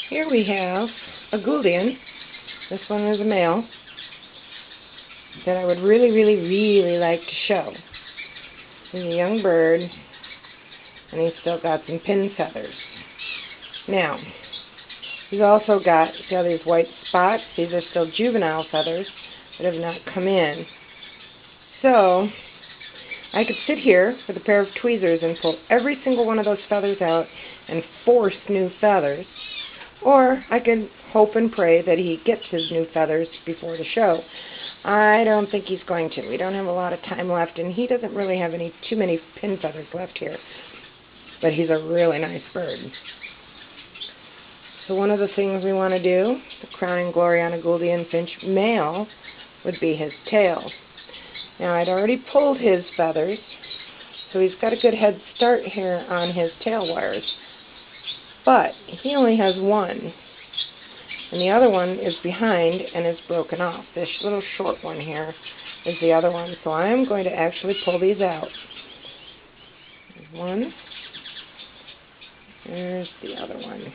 Here we have a Gouldian. This one is a male that I would really like to show. He's a young bird, and he's still got some pin feathers. Now, he's also got, see all these white spots? These are still juvenile feathers that have not come in. So, I could sit here with a pair of tweezers and pull every single one of those feathers out and force new feathers. Or I could hope and pray that he gets his new feathers before the show. I don't think he's going to. We don't have a lot of time left, and he doesn't really have too many pin feathers left here. But he's a really nice bird. So one of the things we want to do, the crowning glory on a Gouldian finch male, would be his tail. Now I'd already pulled his feathers, so he's got a good head start here on his tail wires. But he only has one, and the other one is behind and is broken off. This little short one here is the other one, so I'm going to actually pull these out. There's one. There's the other one.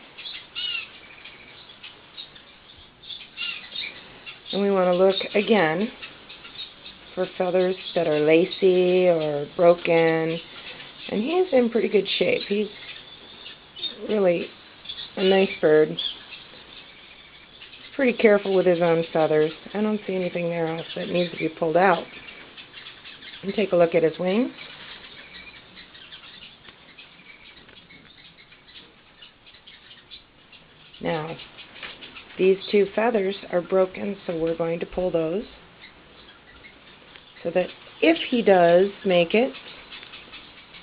And we want to look again for feathers that are lacy or broken, and he's in pretty good shape. He's really a nice bird. He's pretty careful with his own feathers. I don't see anything there else that needs to be pulled out. And take a look at his wings. Now, these two feathers are broken, so we're going to pull those so that if he does make it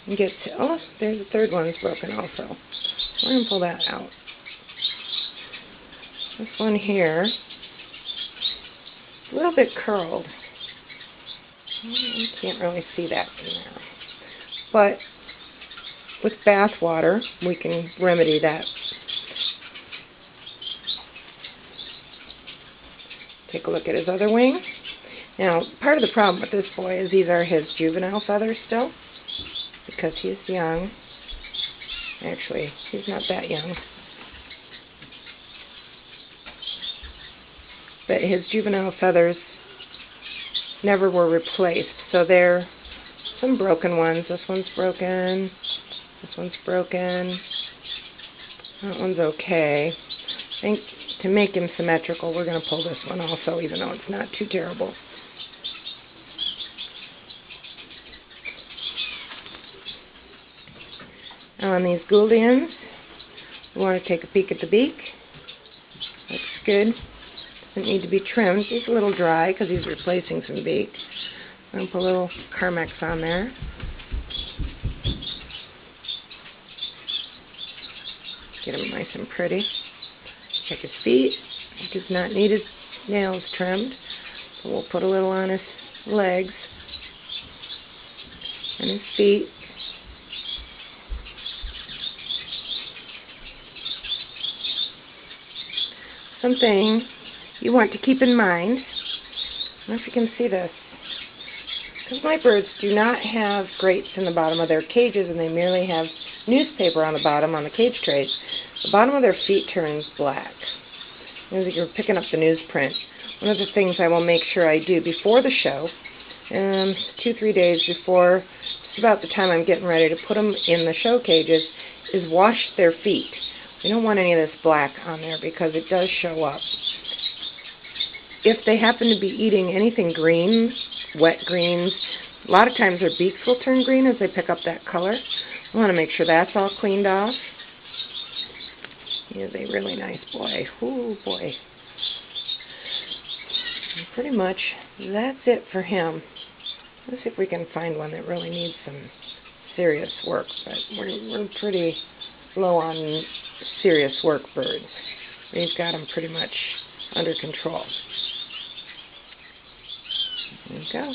and get to, oh, there's the third one's broken also. We're going to pull that out. This one here is a little bit curled. You can't really see that from there. But with bath water, we can remedy that. Take a look at his other wing. Now, part of the problem with this boy is these are his juvenile feathers still, because he's young. Actually, he's not that young. But his juvenile feathers never were replaced, so there are some broken ones. This one's broken. This one's broken. That one's okay. I think to make him symmetrical, we're going to pull this one also, even though it's not too terrible. Now on these Gouldians, we want to take a peek at the beak. Looks good. Doesn't need to be trimmed. He's a little dry because he's replacing some beak. I'm going to put a little Carmex on there. Get him nice and pretty. Check his feet. He does not need his nails trimmed. So we'll put a little on his legs and his feet. Something you want to keep in mind, I don't know if you can see this, because my birds do not have grates in the bottom of their cages and they merely have newspaper on the bottom on the cage trays. The bottom of their feet turns black. As you're picking up the newsprint. One of the things I will make sure I do before the show, 2-3 days before, just about the time I'm getting ready to put them in the show cages, is wash their feet. We don't want any of this black on there because it does show up. If they happen to be eating anything green, wet greens, a lot of times their beaks will turn green as they pick up that color. I want to make sure that's all cleaned off. He is a really nice boy. Ooh, boy. And pretty much that's it for him. Let's see if we can find one that really needs some serious work, but we're pretty low on serious work birds. We've got them pretty much under control. There you go.